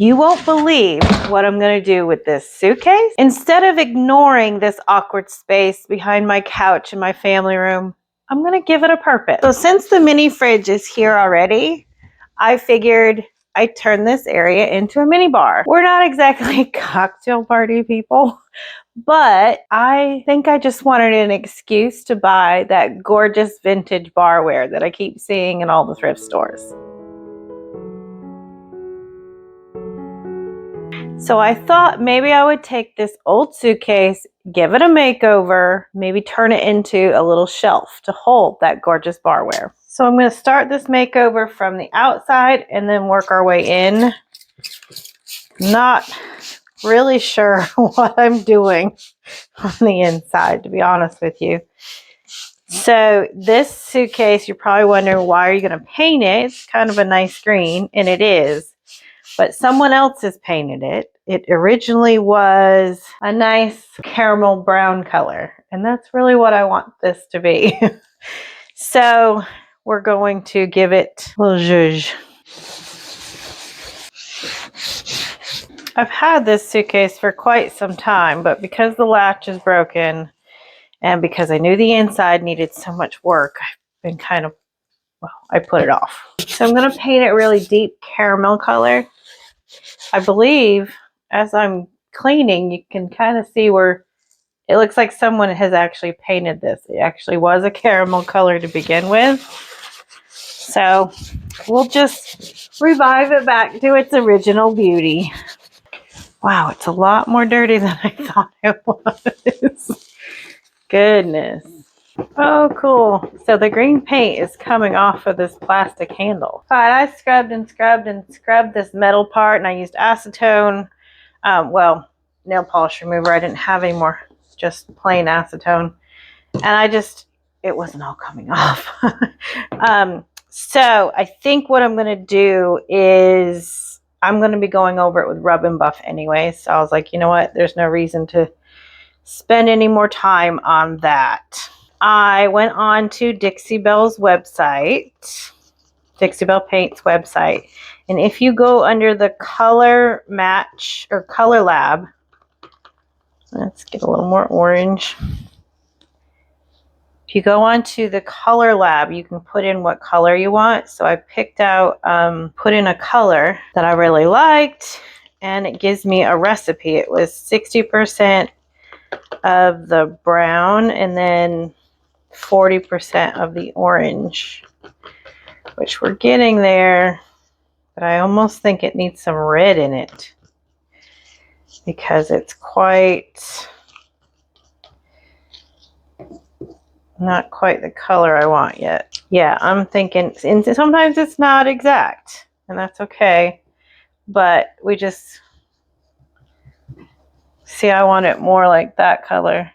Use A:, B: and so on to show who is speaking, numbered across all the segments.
A: You won't believe what I'm going to do with this suitcase. Instead of ignoring this awkward space behind my couch in my family room, I'm going to give it a purpose. So since the mini fridge is here already, I figured I'd turn this area into a mini bar. We're not exactly cocktail party people, but I think I just wanted an excuse to buy that gorgeous vintage barware that I keep seeing in all the thrift stores. So I thought maybe I would take this old suitcase, give it a makeover, maybe turn it into a little shelf to hold that gorgeous barware. So I'm going to start this makeover from the outside and then work our way in. Not really sure what I'm doing on the inside, to be honest with you. So this suitcase, you're probably wondering, why are you going to paint it? It's kind of a nice green, and it is. But someone else has painted it. It originally was a nice caramel brown color, and that's really what I want this to be. So we're going to give it a little zhuzh. I've had this suitcase for quite some time, but because the latch is broken and because I knew the inside needed so much work, I've been I put it off. So I'm going to paint it really deep caramel color. I believe as I'm cleaning, you can kind of see where it looks like someone has actually painted this. It actually was a caramel color to begin with. So we'll just revive it back to its original beauty. Wow, it's a lot more dirty than I thought it was. Goodness. Oh, cool. So the green paint is coming off of this plastic handle. All right, I scrubbed and scrubbed and scrubbed this metal part, and I used acetone. Nail polish remover. I didn't have any more, just plain acetone. And it wasn't all coming off. So I think what I'm going to do is I'm going to be going over it with rub and buff anyway. So I was like, you know what? There's no reason to spend any more time on that. I went on to Dixie Bell's website, Dixie Bell Paint's website. And if you go under the color match or color lab, let's get a little more orange. If you go onto the color lab, you can put in what color you want. So I picked out, put in a color that I really liked, and it gives me a recipe. It was 60% of the brown and then 40% of the orange, which we're getting there, but I almost think it needs some red in it because it's not quite the color I want yet. Yeah, I'm thinking, and sometimes it's not exact, and that's okay, but we just see, I want it more like that color.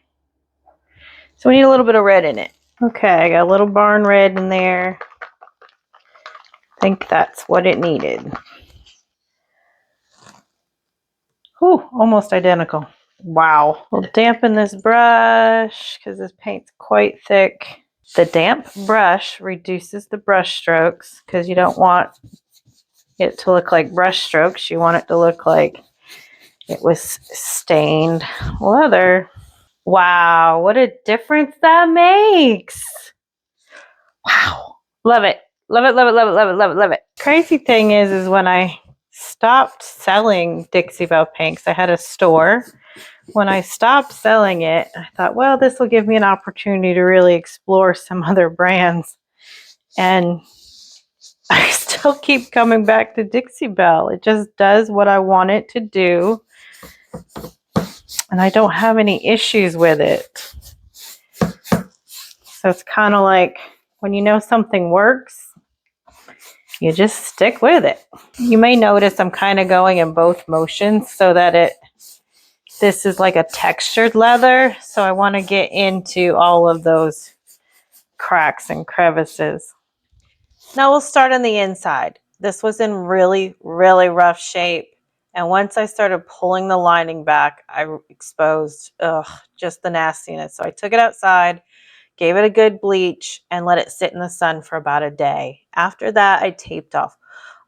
A: So we need a little bit of red in it. Okay, I got a little barn red in there. I think that's what it needed. Whew, almost identical. Wow. We'll dampen this brush because this paint's quite thick. The damp brush reduces the brush strokes because you don't want it to look like brush strokes. You want it to look like it was stained leather. Wow, what a difference that makes. Wow. Love it. Love it, love it, love it, love it, love it, love it. Crazy thing is when I stopped selling Dixie Belle paints, I had a store. When I stopped selling it, I thought, well, this will give me an opportunity to really explore some other brands. And I still keep coming back to Dixie Belle. It just does what I want it to do. And I don't have any issues with it. So it's kind of like when you know something works, you just stick with it. You may notice I'm kind of going in both motions so that this is like a textured leather. So I want to get into all of those cracks and crevices. Now we'll start on the inside. This was in really, really rough shape. And once I started pulling the lining back, I exposed just the nastiness. So I took it outside, gave it a good bleach, and let it sit in the sun for about a day. After that, I taped off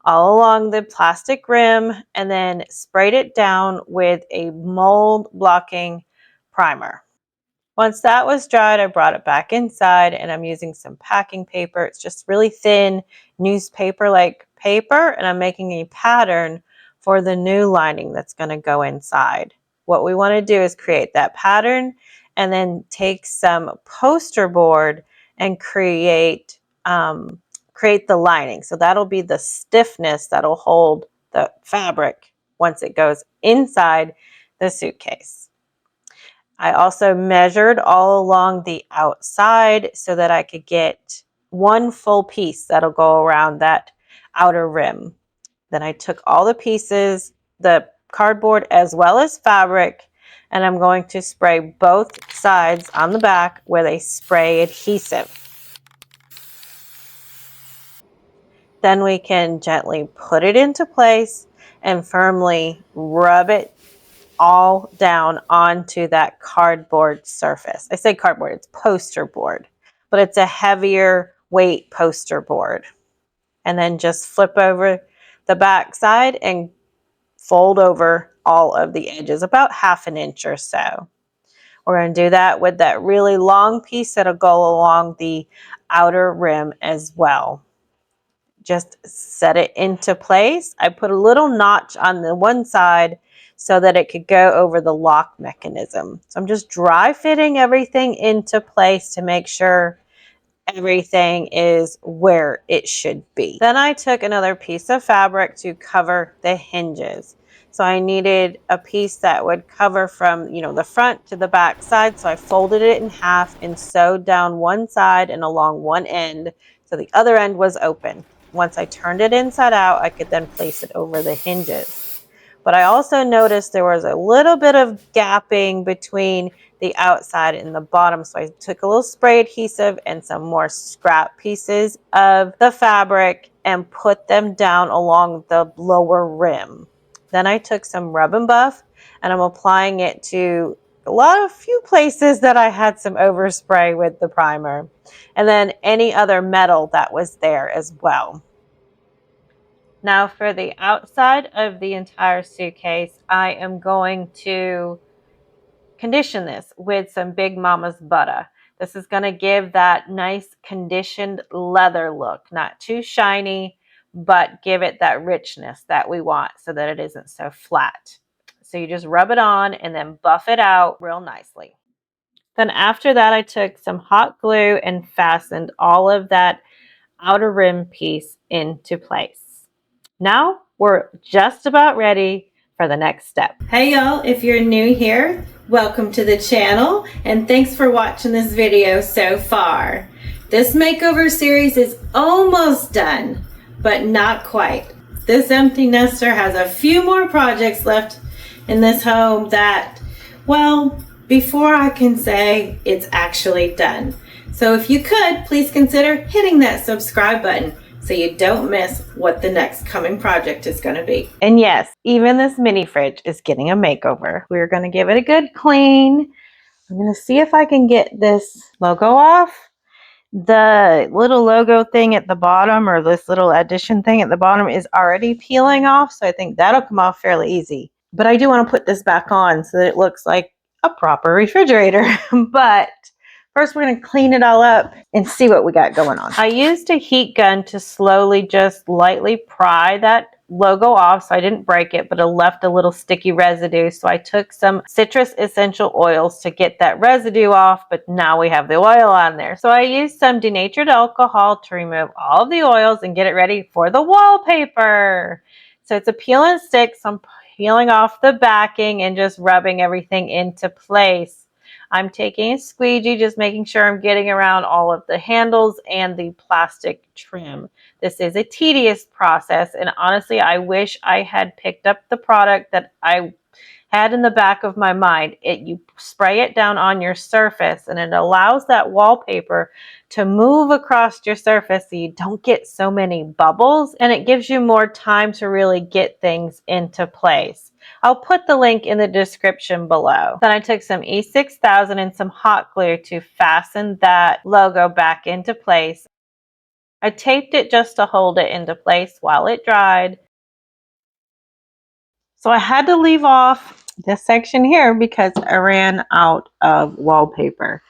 A: all along the plastic rim and then sprayed it down with a mold blocking primer. Once that was dried, I brought it back inside and I'm using some packing paper. It's just really thin newspaper-like paper, and I'm making a pattern for the new lining that's going to go inside. What we want to do is create that pattern and then take some poster board and create the lining. So that'll be the stiffness that'll hold the fabric once it goes inside the suitcase. I also measured all along the outside so that I could get one full piece that'll go around that outer rim. Then I took all the pieces, the cardboard as well as fabric, and I'm going to spray both sides on the back with a spray adhesive. Then we can gently put it into place and firmly rub it all down onto that cardboard surface. I say cardboard, it's poster board, but it's a heavier weight poster board. And then just flip over the back side and fold over all of the edges, about 1/2 inch or so. We're going to do that with that really long piece that'll go along the outer rim as well. Just set it into place. I put a little notch on the one side so that it could go over the lock mechanism. So I'm just dry fitting everything into place to make sure everything is where it should be. Then I took another piece of fabric to cover the hinges. So I needed a piece that would cover from, the front to the back side. So I folded it in half and sewed down one side and along one end so the other end was open. Once I turned it inside out, I could then place it over the hinges. But I also noticed there was a little bit of gapping between the outside and the bottom. So I took a little spray adhesive and some more scrap pieces of the fabric and put them down along the lower rim. Then I took some rub and buff and I'm applying it to a few places that I had some overspray with the primer, and then any other metal that was there as well. Now for the outside of the entire suitcase, I am going to condition this with some Big Mama's butter. This is going to give that nice conditioned leather look, not too shiny, but give it that richness that we want so that it isn't so flat. So you just rub it on and then buff it out real nicely. Then after that, I took some hot glue and fastened all of that outer rim piece into place. Now we're just about ready for the next step. Hey y'all, if you're new here, welcome to the channel and thanks for watching this video so far. This makeover series is almost done, but not quite. This empty nester has a few more projects left in this home that, well, before I can say it's actually done. So if you could, please consider hitting that subscribe button so you don't miss what the next coming project is going to be. And yes, even this mini fridge is getting a makeover. We're going to give it a good clean. I'm going to see if I can get this logo off. The little logo thing at the bottom, or this little addition thing at the bottom, is already peeling off, so I think that'll come off fairly easy. But I do want to put this back on so that it looks like a proper refrigerator. But first we're going to clean it all up and see what we got going on. I used a heat gun to slowly just lightly pry that logo off so I didn't break it, but it left a little sticky residue. So I took some citrus essential oils to get that residue off, but now we have the oil on there. So I used some denatured alcohol to remove all of the oils and get it ready for the wallpaper. So it's a peel and stick, so I'm peeling off the backing and just rubbing everything into place. I'm taking a squeegee, just making sure I'm getting around all of the handles and the plastic trim. This is a tedious process, and honestly, I wish I had picked up the product that I had in the back of my mind. You spray it down on your surface, and it allows that wallpaper to move across your surface so you don't get so many bubbles, and it gives you more time to really get things into place. I'll put the link in the description below. Then I took some E6000 and some hot glue to fasten that logo back into place. I taped it just to hold it into place while it dried. So I had to leave off this section here because I ran out of wallpaper.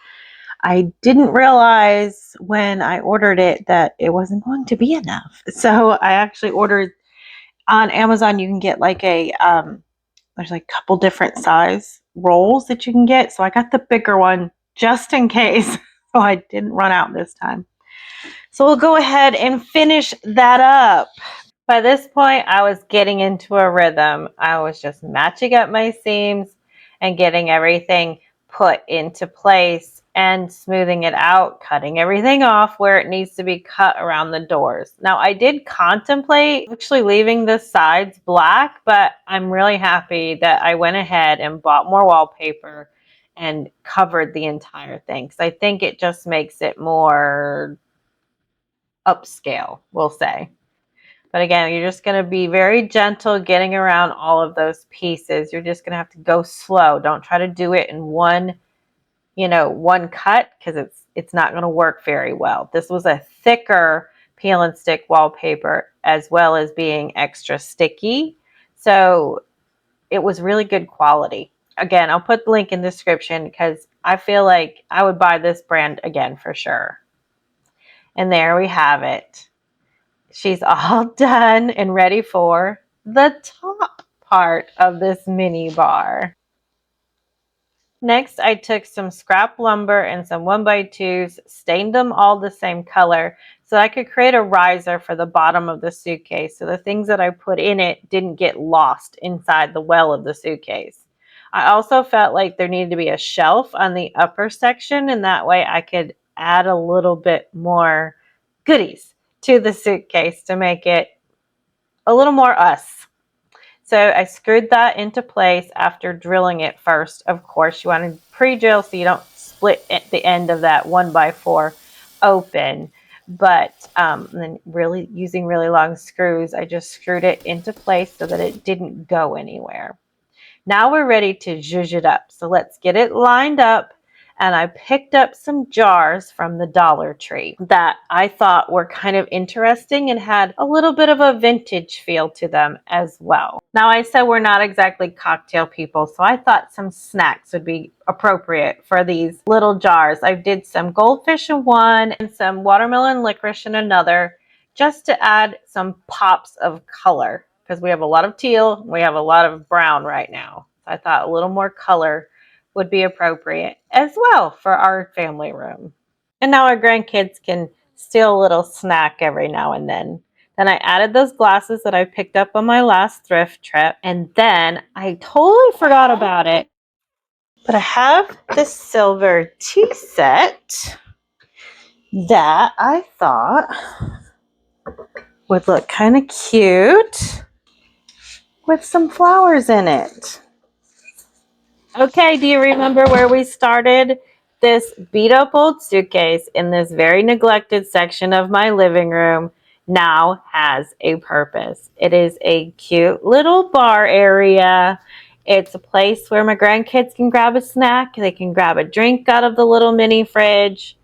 A: I didn't realize when I ordered it that it wasn't going to be enough. So I actually ordered on Amazon. You can get like there's like a couple different size rolls that you can get. So I got the bigger one just in case. So I didn't run out this time. So we'll go ahead and finish that up. By this point, I was getting into a rhythm. I was just matching up my seams and getting everything put into place and smoothing it out, cutting everything off where it needs to be cut around the doors. Now, I did contemplate actually leaving the sides black, but I'm really happy that I went ahead and bought more wallpaper and covered the entire thing because I think it just makes it more upscale, we'll say. But again, you're just going to be very gentle getting around all of those pieces. You're just going to have to go slow. Don't try to do it in one cut because it's not going to work very well. This was a thicker peel and stick wallpaper as well as being extra sticky. So it was really good quality. Again, I'll put the link in the description because I feel like I would buy this brand again for sure. And there we have it. She's all done and ready for the top part of this mini bar. Next, I took some scrap lumber and some 1x2s, stained them all the same color so I could create a riser for the bottom of the suitcase so the things that I put in it didn't get lost inside the well of the suitcase. I also felt like there needed to be a shelf on the upper section, and that way I could add a little bit more goodies to the suitcase to make it a little more us. So I screwed that into place after drilling it first. Of course, you want to pre-drill so you don't split the end of that 1x4 open. But then really using really long screws, I just screwed it into place so that it didn't go anywhere. Now we're ready to zhuzh it up. So let's get it lined up. And I picked up some jars from the Dollar Tree that I thought were kind of interesting and had a little bit of a vintage feel to them as well. Now, I said we're not exactly cocktail people, so I thought some snacks would be appropriate for these little jars. I did some goldfish in one and some watermelon licorice in another, just to add some pops of color because we have a lot of teal, we have a lot of brown right now. So I thought a little more color would be appropriate as well for our family room. And now our grandkids can steal a little snack every now and then. Then I added those glasses that I picked up on my last thrift trip. And then I totally forgot about it. But I have this silver tea set that I thought would look kind of cute with some flowers in it. Okay, do you remember where we started? This beat up old suitcase in this very neglected section of my living room now has a purpose. It is a cute little bar area. It's a place where my grandkids can grab a snack. They can grab a drink out of the little mini fridge.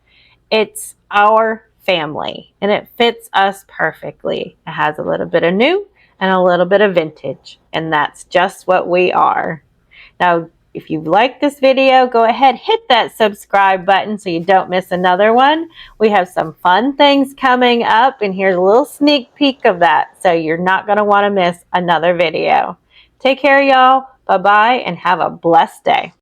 A: It's our family and it fits us perfectly. It has a little bit of new and a little bit of vintage, and that's just what we are. Now, if you like this video, go ahead, hit that subscribe button so you don't miss another one. We have some fun things coming up, and here's a little sneak peek of that, so you're not going to want to miss another video. Take care, y'all. Bye-bye, and have a blessed day.